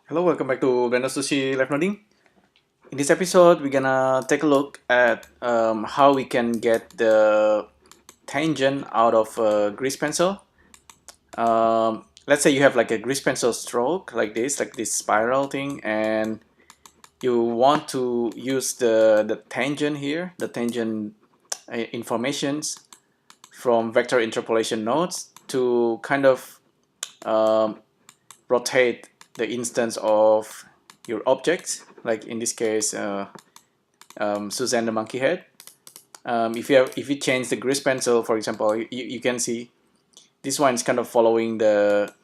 Hello, welcome back to Blender Sushi LiveNoding. In this episode, we're gonna take a look at how we can get the tangent out of a grease pencil. Let's say you have like a grease pencil stroke like this spiral thing, and you want to use the tangent here, the tangent informations from vector interpolation nodes to kind of um, rotate the instance of your objects, like in this case Suzanne the monkey head. If you change the grease pencil, for example, you can see this one is kind of following the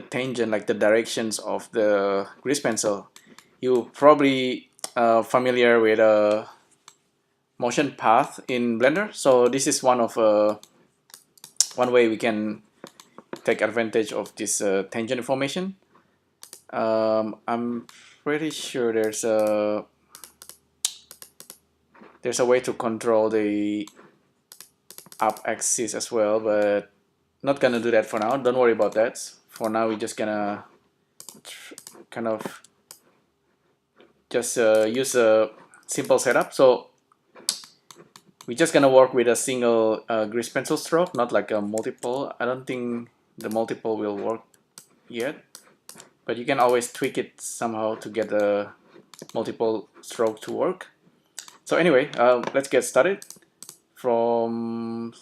tangent, like the directions of the grease pencil. You probably familiar with a motion path in Blender, so this is one way we can take advantage of this tangent information. I'm pretty sure there's a way to control the up axis as well, but not gonna do that for now. Don't worry about that. For now, we're just gonna kind of just use a simple setup. So we're just gonna work with a single grease pencil stroke, not like a multiple. I don't think the multiple will work yet, but you can always tweak it somehow to get a multiple stroke to work. So anyway, let's get started from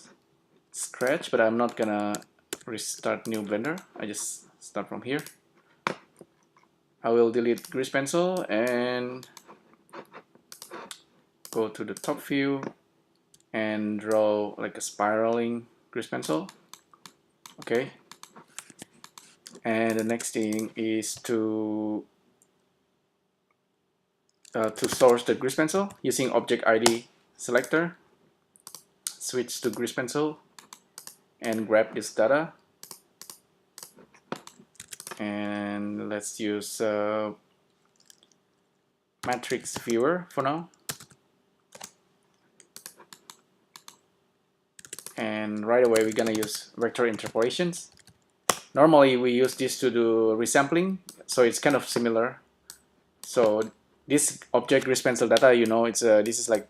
scratch, but I'm not gonna restart new Blender. I just start from here. I will delete grease pencil and go to the top view and draw like a spiraling grease pencil. Okay. And the next thing is to source the grease pencil using object ID selector. Switch to grease pencil and grab this data. And let's use matrix viewer for now. And right away we're gonna use vector interpolations. Normally we use this to do resampling, so it's kind of similar. So this object grease pencil data, you know, this is like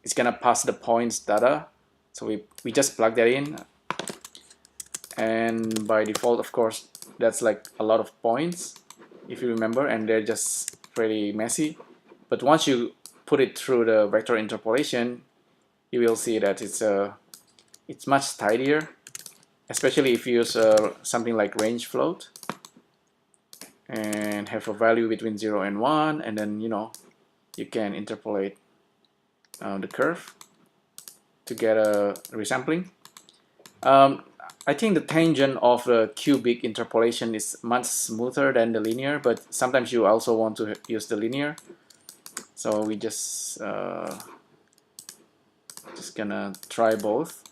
it's gonna pass the points data. So we just plug that in, and by default, of course, that's like a lot of points, if you remember, and they're just pretty messy. But once you put it through the vector interpolation, you will see that it's much tidier, especially if you use something like range float and have a value between 0 and 1, and then you can interpolate the curve to get a resampling. I think the tangent of the cubic interpolation is much smoother than the linear, but sometimes you also want to use the linear. So we just gonna try both.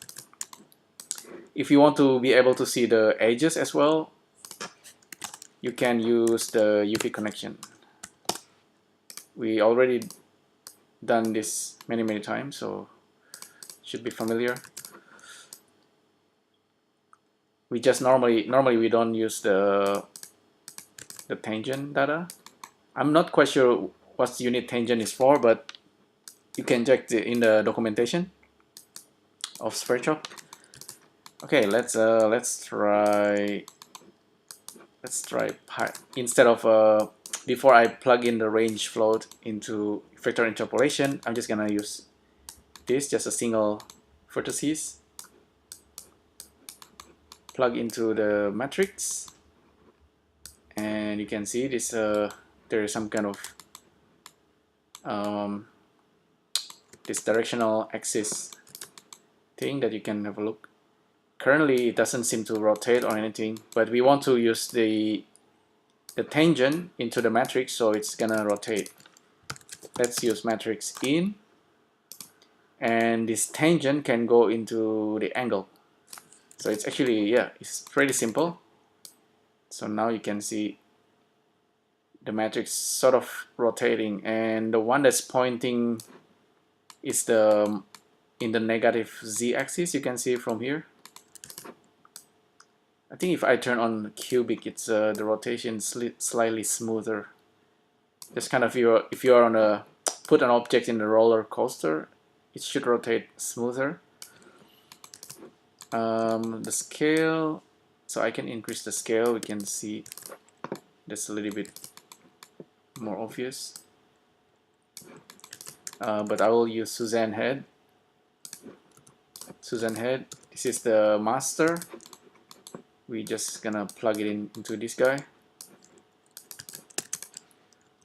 If you want to be able to see the edges as well, you can use the UV connection. We already done this many times, so should be familiar. We just normally we don't use the tangent data. I'm not quite sure what the unit tangent is for, but you can check in the documentation of Spreadshop. Okay, let's try instead of before I plug in the range float into vector interpolation, I'm just gonna use this, just a single vertices, plug into the matrix, and you can see this there is some kind of this directional axis thing that you can have a look. Currently it doesn't seem to rotate or anything, but we want to use the tangent into the matrix, so it's gonna rotate. Let's use matrix in, and this tangent can go into the angle. So it's actually, yeah, it's pretty simple. So now you can see the matrix sort of rotating, and the one that's pointing is in the negative z-axis. You can see from here. I think if I turn on cubic, it's the rotation slightly smoother. Just kind of if you're on a put an object in the roller coaster, it should rotate smoother. The scale, so I can increase the scale. We can see that's a little bit more obvious. But I will use Suzanne head. Suzanne head. This is the master. We just gonna plug it into this guy.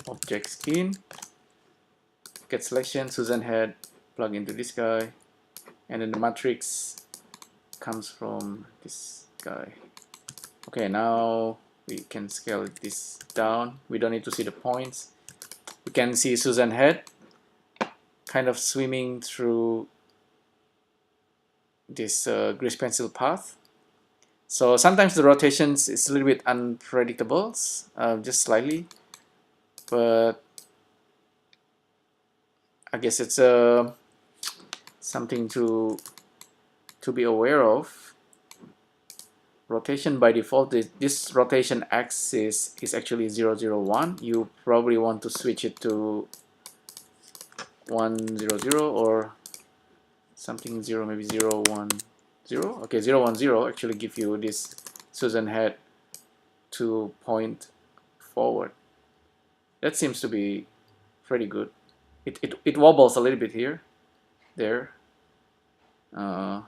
Object skin. Get selection. Suzanne head. Plug into this guy, and then the matrix comes from this guy. Okay, now we can scale this down. We don't need to see the points. We can see Suzanne head kind of swimming through this grease pencil path. So sometimes the rotations is a little bit unpredictable, just slightly, but I guess it's something to be aware of. Rotation by default, this rotation axis is actually 0, 0, 1. You probably want to switch it to 1, 0, 0 or something 0, maybe 0, 1, 0. Okay, 0, 1, 0 actually give you this Suzanne head to point forward. That seems to be pretty good. It wobbles a little bit here, there. But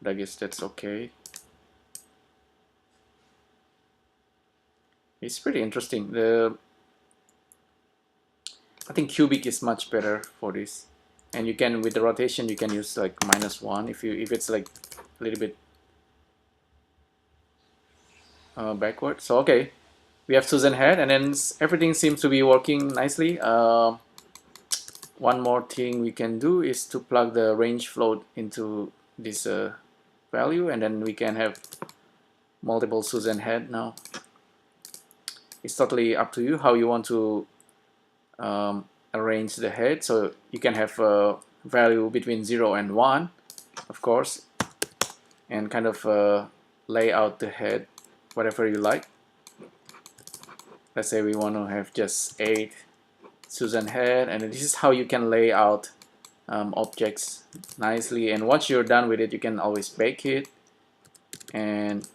I guess that's okay. It's pretty interesting. I think cubic is much better for this, and you can, with the rotation, you can use like -1 if it's like a little bit backward. So okay, we have Suzanne head, and then everything seems to be working nicely. One more thing we can do is to plug the range float into this value, and then we can have multiple Suzanne head now. It's totally up to you how you want to arrange the head. So you can have a value between 0 and 1, of course, and kind of lay out the head whatever you like. Let's say we want to have just 8 Suzanne head, and this is how you can lay out objects nicely. And once you're done with it, you can always bake it, and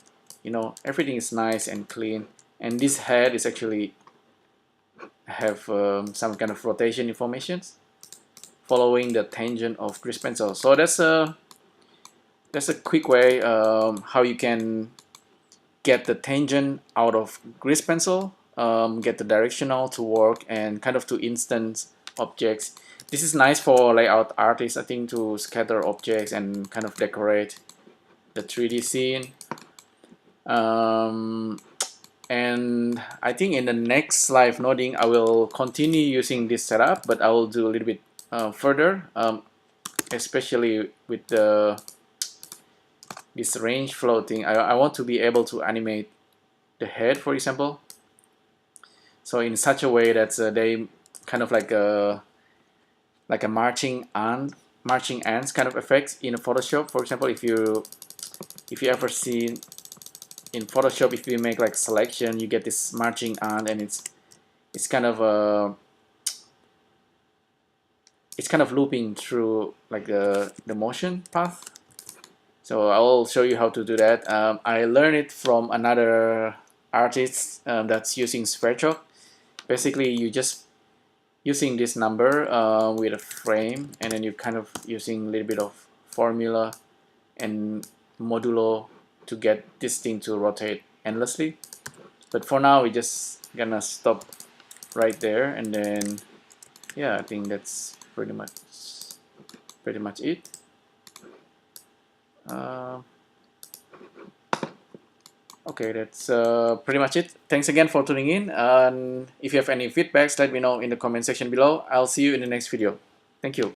you know, everything is nice and clean. And this head is actually have some kind of rotation information following the tangent of grease pencil. So that's a quick way how you can get the tangent out of grease pencil, get the directional to work, and kind of to instance objects. This is nice for layout artists, I think, to scatter objects and kind of decorate the 3D scene. And I think in the next live noding I will continue using this setup, but I will do a little bit further, especially with this range floating. I want to be able to animate the head, for example, so in such a way that they kind of like a marching ants kind of effects in Photoshop. For example, if you ever see in Photoshop, if you make like selection, you get this marching ant, and it's kind of looping through like the motion path. So I will show you how to do that. I learned it from another artist that's using Squarechalk. Basically, you just using this number with a frame, and then you kind of using a little bit of formula and modulo to get this thing to rotate endlessly. But for now, we're just gonna stop right there, and then yeah, I think that's pretty much it. Okay, that's pretty much it. Thanks again for tuning in, and if you have any feedbacks, let me know in the comment section below. I'll see you in the next video. Thank you.